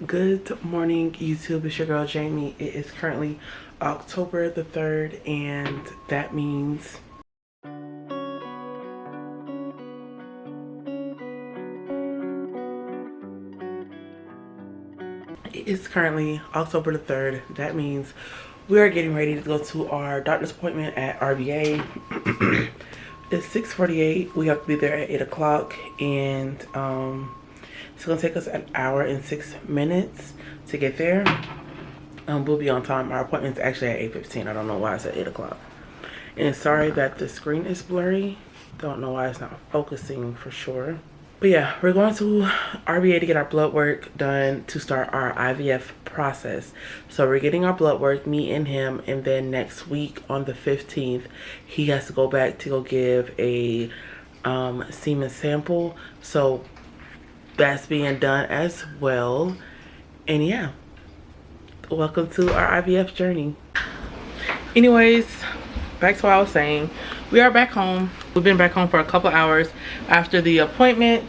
Good morning, YouTube. It's your girl Jamie. It is currently October the 3rd, and that means it is currently October the 3rd. That means we are getting ready to go to our doctor's appointment at RVA. It's 6:48. We have to be there at 8 o'clock, and it's gonna take us an hour and 6 minutes to get there. We'll be on time. Our appointment's actually at 8:15. I don't know why it's at 8 o'clock. And sorry that the screen is blurry. Don't know why it's not focusing for sure. But yeah, we're going to RVA to get our blood work done to start our IVF process. So we're getting our blood work, me and him, and then next week on the 15th, he has to go back to go give a semen sample. So that's being done as well. And yeah, welcome to our IVF journey. Anyways, back to what I was saying. We are back home. We've been back home for a couple hours after the appointment.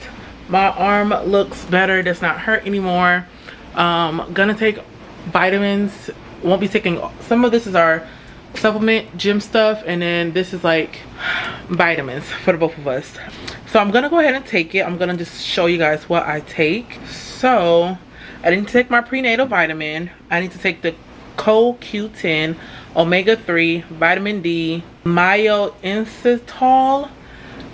My arm looks better. It does not hurt anymore. Gonna take vitamins. Won't be taking, some of this is our supplement gym stuff, and then this is like vitamins for the both of us. So I'm gonna go ahead and take it. I'm gonna just show you guys what I take. So I need to take my prenatal vitamin. I need to take the CoQ10, omega-3, vitamin D, myoinositol.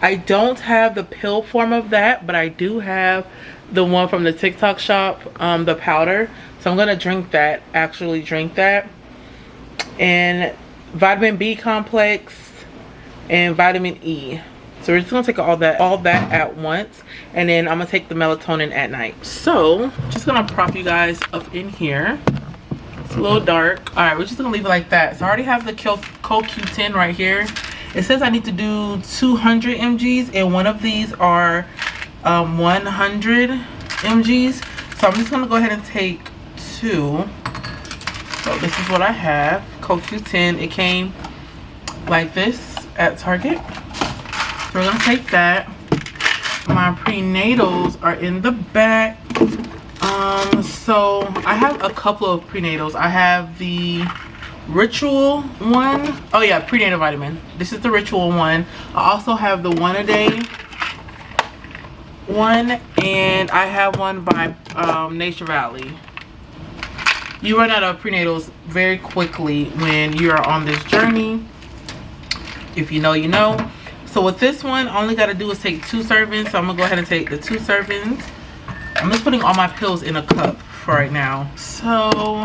I don't have the pill form of that, but I do have the one from the TikTok shop, the powder. So I'm gonna drink that, actually drink that. And vitamin B complex and vitamin E. So we're just gonna take all that at once, and then I'm gonna take the melatonin at night. So just gonna prop you guys up in here. It's a little dark. All right, we're just gonna leave it like that. So I already have the CoQ10 right here. It says I need to do 200 mgs, and one of these are 100 mgs. So I'm just gonna go ahead and take 2. So this is what I have, CoQ10. It came like this at Target. So we're gonna take that. My prenatals are in the back. So I have a couple of prenatals. I have the Ritual one. Oh yeah, prenatal vitamin. This is the Ritual one. I also have the 1 a day one, and I have one by Nature Valley. You run out of prenatals very quickly when you're on this journey. If you know, you know. So with this one, all I gotta do is take 2 servings. So I'm gonna go ahead and take the 2 servings. I'm just putting all my pills in a cup for right now. So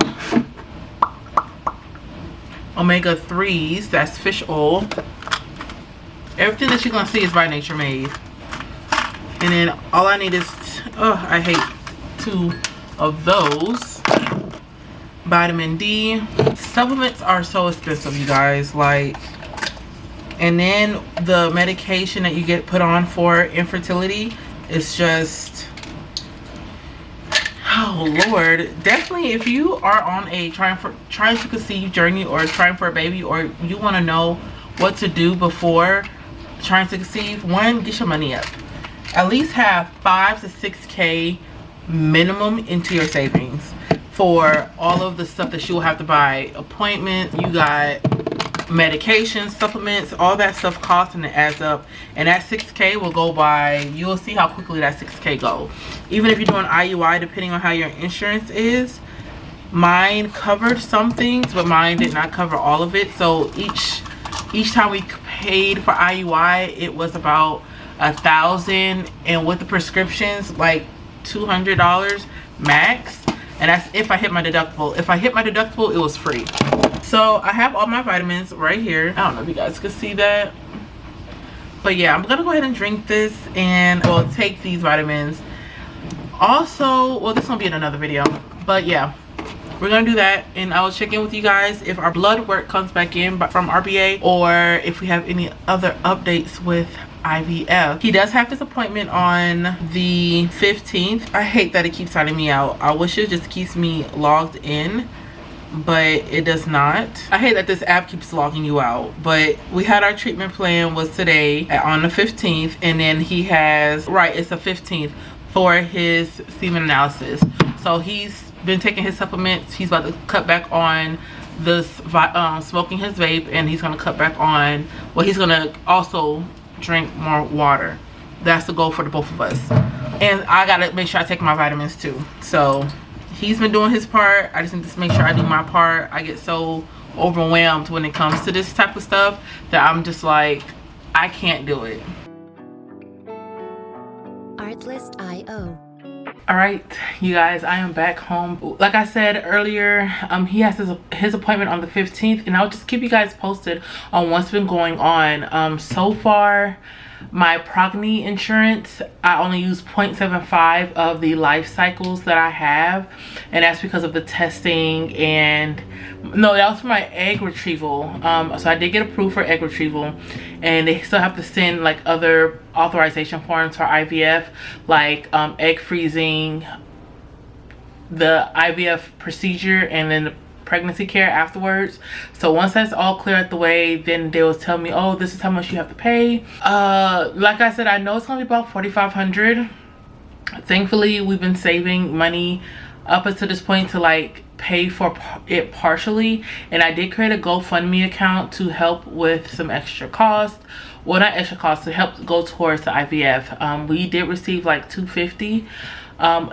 omega-3s, that's fish oil. Everything that you're gonna see is by Nature Made. And then all I need is, oh, I hate 2 of those. Vitamin D. Supplements are so expensive, you guys, like. And then the medication that you get put on for infertility is just, oh Lord. Definitely if you are on a trying to conceive journey, or trying for a baby, or you want to know what to do before trying to conceive, one, get your money up. At least have 5 to 6K minimum into your savings for all of the stuff that you will have to buy. Appointments, you got medications, supplements, all that stuff costs, and it adds up. And that 6K will go by, you'll see how quickly that 6K go. Even if you're doing IUI, depending on how your insurance is. Mine covered some things, but mine did not cover all of it. So each time we paid for IUI, it was about $1,000, and with the prescriptions, like $200 max. And that's if I hit my deductible. If I hit my deductible, it was free. So I have all my vitamins right here. I don't know if you guys can see that, but yeah, I'm gonna go ahead and drink this, and well, take these vitamins. Also, well, this is gonna be in another video, but yeah, we're gonna do that, and I will check in with you guys if our blood work comes back in from RBA, or if we have any other updates with IVF. He does have this appointment on the 15th. I hate that it keeps signing me out. I wish it just keeps me logged in, but it does not. I hate that this app keeps logging you out. But we had our treatment plan was today on the 15th, and then he has, right, it's the 15th for his semen analysis. So he's been taking his supplements. He's about to cut back on this smoking his vape, and he's gonna cut back on, well, he's gonna also drink more water. That's the goal for the both of us. And I gotta make sure I take my vitamins too. So he's been doing his part. I just need to make sure I do my part. I get so overwhelmed when it comes to this type of stuff that I'm just like, I can't do it. Artlist.io. All right, you guys, I am back home. Like I said earlier, he has his appointment on the 15th, and I'll just keep you guys posted on what's been going on. So far, my Progny insurance, I only use 0.75 of the life cycles that I have, and that's because of the testing. And no, that was for my egg retrieval. So I did get approved for egg retrieval, and they still have to send like other authorization forms for IVF, like egg freezing, the IVF procedure, and then the pregnancy care afterwards. So once that's all clear out the way, then they will tell me, oh, this is how much you have to pay. Like I said, I know it's gonna be about $4,500. Thankfully, we've been saving money up until this point to like pay for it partially, and I did create a GoFundMe account to help with some extra costs. Well, not extra costs, to help go towards the IVF. We did receive like $250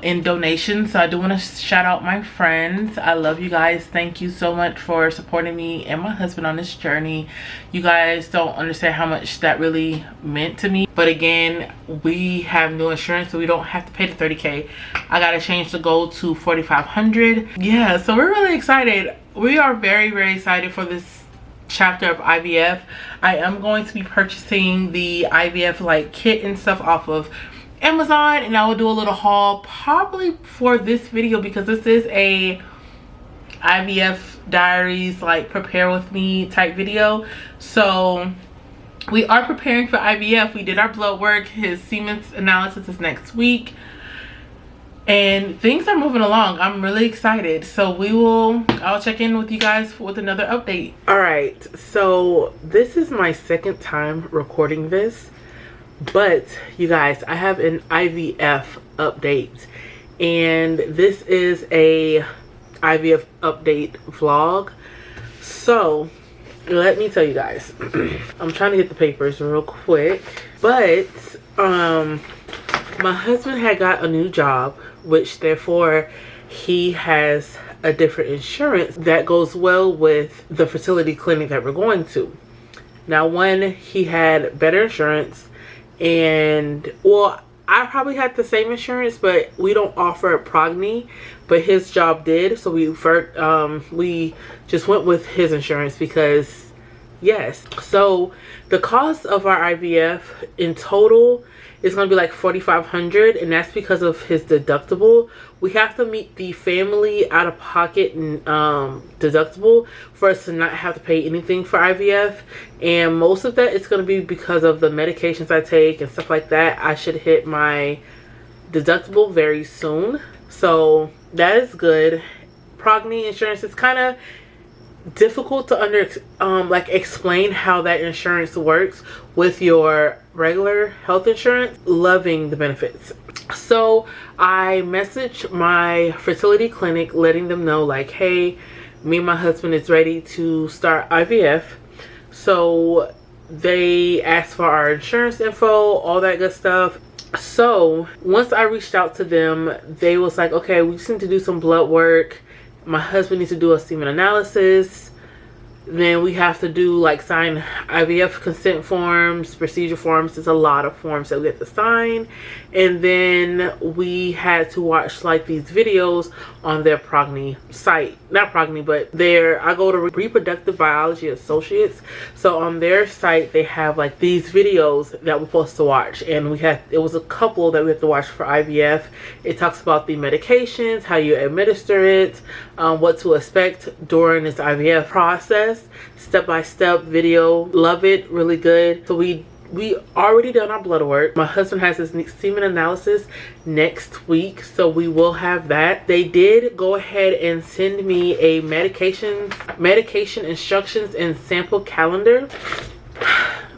in donations, so I do want to shout out my friends. I love you guys. Thank you so much for supporting me and my husband on this journey. You guys don't understand how much that really meant to me. But again, we have new insurance, so we don't have to pay the $30K. I gotta change the goal to $4,500. Yeah, so we're really excited. We are very, very excited for this chapter of IVF. I am going to be purchasing the IVF like kit and stuff off of Amazon, and I will do a little haul probably for this video, because this is a IVF diaries, like prepare with me type video. So we are preparing for IVF. We did our blood work. His semen analysis is next week, and things are moving along. I'm really excited. So I'll check in with you guys with another update. All right, so this is my second time recording this, but you guys, I have an IVF update, and this is a IVF update vlog. So let me tell you guys, I'm trying to get the papers real quick, but my husband had got a new job, which therefore he has a different insurance that goes well with the fertility clinic that we're going to. Now, one, he had better insurance, and well, I probably had the same insurance, but we don't offer Progny, but his job did. So we just went with his insurance because yes. So the cost of our IVF in total is going to be like $4,500, and that's because of his deductible. We have to meet the family out-of-pocket deductible for us to not have to pay anything for IVF, and most of that is going to be because of the medications I take and stuff like that. I should hit my deductible very soon, so that is good. Progny insurance is kind of difficult to explain how that insurance works with your regular health insurance. Loving the benefits. So I messaged my fertility clinic letting them know like, hey, me and my husband is ready to start IVF. So they asked for our insurance info, all that good stuff. So once I reached out to them, they was like, okay, we just need to do some blood work. My husband needs to do a semen analysis. Then we have to do like sign IVF consent forms, procedure forms. There's a lot of forms that we have to sign. And then we had to watch like these videos on their Progny site. Not Progny, but I go to Reproductive Biology Associates. So on their site, they have like these videos that we're supposed to watch. And it was a couple that we have to watch for IVF. It talks about the medications, how you administer it, what to expect during this IVF process. Step-by-step video. Love it. Really good. So we already done our blood work. My husband has his semen analysis next week, so we will have that. They did go ahead and send me a medication instructions and sample calendar.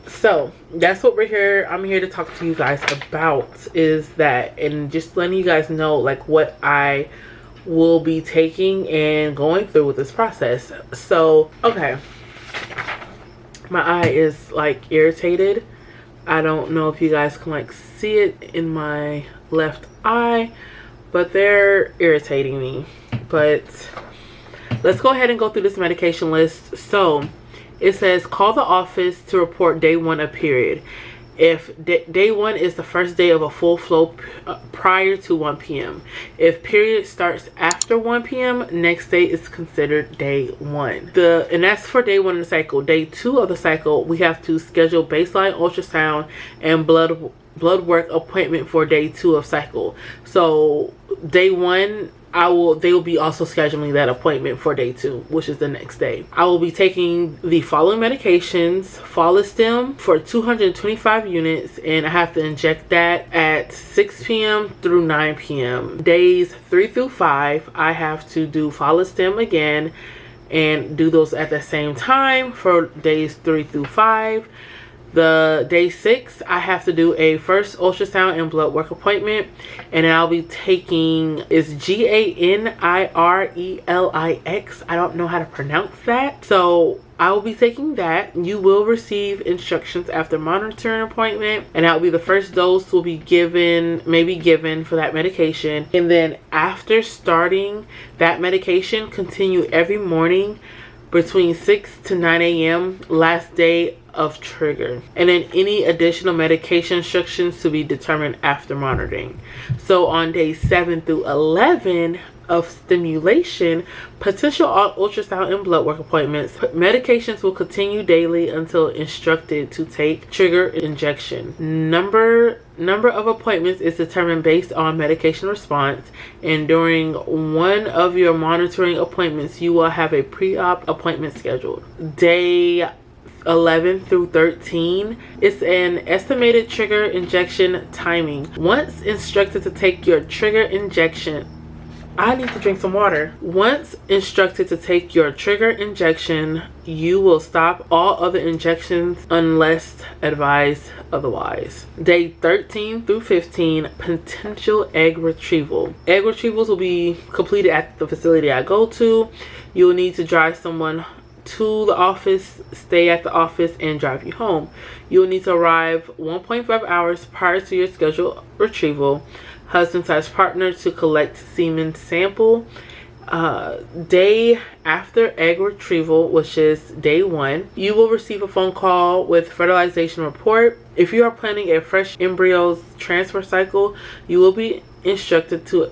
So that's what I'm here to talk to you guys about, is that, and just letting you guys know like what I will be taking and going through with this process. So, okay. My eye is like irritated. I don't know if you guys can like see it in my left eye, but they're irritating me. But let's go ahead and go through this medication list. So it says call the office to report day 1 of period. If day 1 is the first day of a full flow prior to 1 p.m. If period starts after 1 p.m., next day is considered day 1. And that's for day 1 of the cycle. Day 2 of the cycle, we have to schedule baseline ultrasound and blood work appointment for day 2 of cycle. So day 1, they will be also scheduling that appointment for day 2, which is the next day. I will be taking the following medications: 𝓕𝓻𝓲𝓮𝓷𝓭𝓼 for 225 units, and I have to inject that at 6 p.m. through 9 p.m. Days 3 through 5, I have to do 𝓕𝓻𝓲𝓮 again and do those at the same time for days 3 through 5. The day 6, I have to do a first ultrasound and blood work appointment, and then I'll be taking 𝓕𝓻𝓲𝓭𝓼. I don't know how to pronounce that, so I will be taking that. You will receive instructions after monitoring appointment, and that will be the first dose will be given for that medication. And then after starting that medication, continue every morning between 6 to 9 a.m. last day of trigger, and then any additional medication instructions to be determined after monitoring. So on days 7 through 11 of stimulation, potential ultrasound and blood work appointments, medications will continue daily until instructed to take trigger injection. Number of appointments is determined based on medication response, and during one of your monitoring appointments you will have a pre-op appointment scheduled. Day 11 through 13 is an estimated trigger injection timing. Once instructed to take your trigger injection, I need to drink some water. Once instructed to take your trigger injection, you will stop all other injections unless advised otherwise. Day 13 through 15, potential egg retrieval. Egg retrievals will be completed at the facility I go to. You will need to drive someone to the office, stay at the office, and drive you home. You will need to arrive 1.5 hours prior to your scheduled retrieval. Husband/partner to collect semen sample. Day after egg retrieval, which is day 1, you will receive a phone call with fertilization report. If you are planning a fresh embryos transfer cycle, you will be instructed to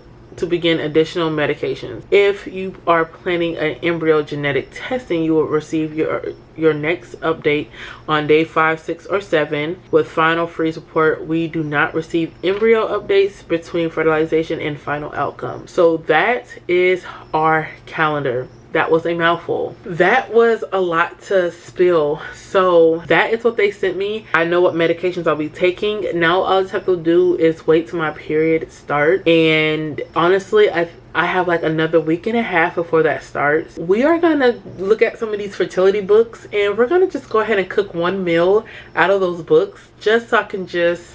begin additional medications. If you are planning an embryo genetic testing, you will receive your next update on day 5, 6, or 7 with final freeze report. We do not receive embryo updates between fertilization and final outcome. So that is our calendar. That was a mouthful. That was a lot to spill. So that is what they sent me. I know what medications I'll be taking. Now all I just have to do is wait till my period starts. And honestly, I have like another week and a half before that starts. We are gonna look at some of these fertility books, and we're gonna just go ahead and cook one meal out of those books just so I can just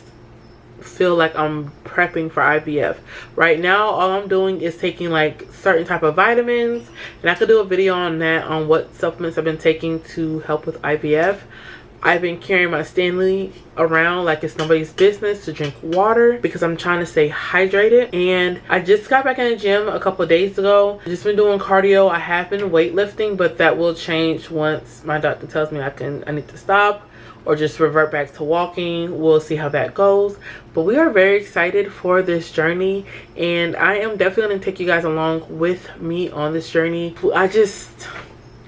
feel like I'm prepping for IVF. Right now all I'm doing is taking like certain type of vitamins, and I could do a video on that, on what supplements I've been taking to help with IVF. I've been carrying my Stanley around like it's nobody's business to drink water because I'm trying to stay hydrated. And I just got back in the gym a couple of days ago. I've just been doing cardio. I have been weightlifting, but that will change once my doctor tells me I need to stop or just revert back to walking. We'll see how that goes. But we are very excited for this journey, and I am definitely going to take you guys along with me on this journey. I just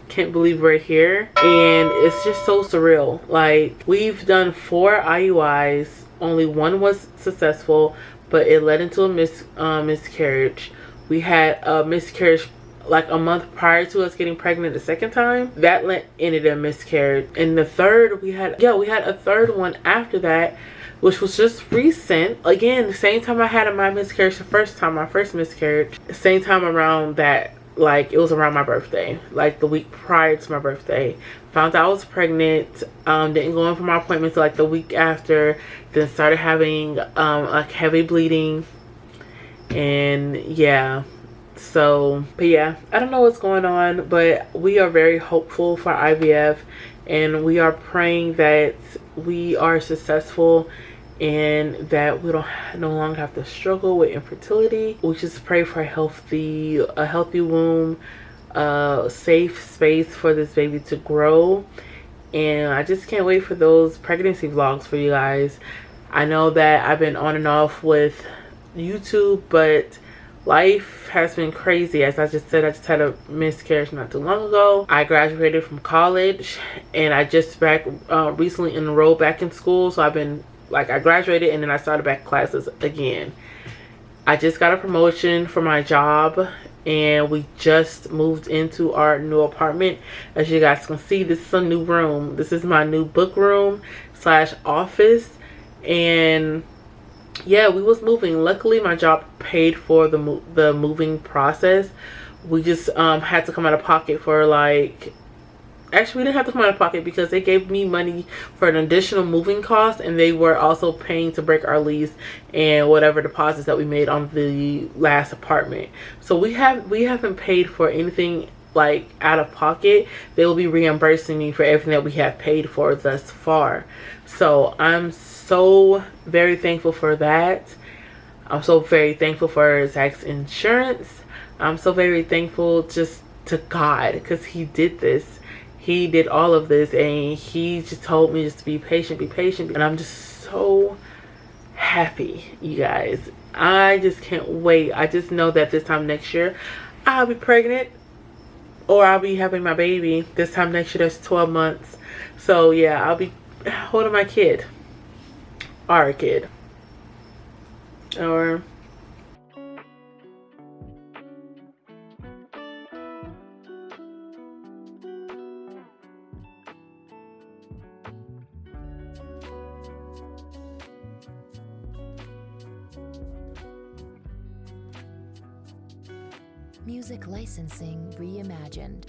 can't believe we're here, and it's just so surreal. Like, we've done 4 IUIs, only 1 was successful, but it led into a miscarriage. We had a miscarriage like a month prior to us getting pregnant the second time. That ended in miscarriage. And the third, we had a third one after that, which was just recent. Again, the same time I had my miscarriage the first time, my first miscarriage, the same time around that, like it was around my birthday, like the week prior to my birthday. Found out I was pregnant, didn't go in for my appointment till like the week after, then started having like heavy bleeding, and yeah. So, but yeah, I don't know what's going on, but we are very hopeful for IVF, and we are praying that we are successful and that we don't no longer have to struggle with infertility. We just pray for a healthy womb, safe space for this baby to grow. And I just can't wait for those pregnancy vlogs for you guys. I know that I've been on and off with YouTube, but life has been crazy. As I just said, I just had a miscarriage not too long ago. I graduated from college, and I just recently enrolled back in school. So I've been like, I graduated and then I started back classes again. I just got a promotion for my job, and we just moved into our new apartment. As you guys can see, this is a new room. This is my new book room / office. And yeah, we was moving. Luckily my job paid for the moving process. We just had to come out of pocket for like, actually we didn't have to come out of pocket because they gave me money for an additional moving cost, and they were also paying to break our lease and whatever deposits that we made on the last apartment. So we haven't paid for anything like out of pocket. They will be reimbursing me for everything that we have paid for thus far. So I'm so very thankful for that. I'm so very thankful for Zach's insurance. I'm so very thankful just to God, because he did this. He did all of this, and he just told me just to be patient, and I'm just so happy, you guys. I just can't wait. I just know that this time next year I'll be pregnant, or I'll be having my baby. This time next year, that's 12 months. So yeah, I'll be holding my kid, our kid, or Music licensing reimagined.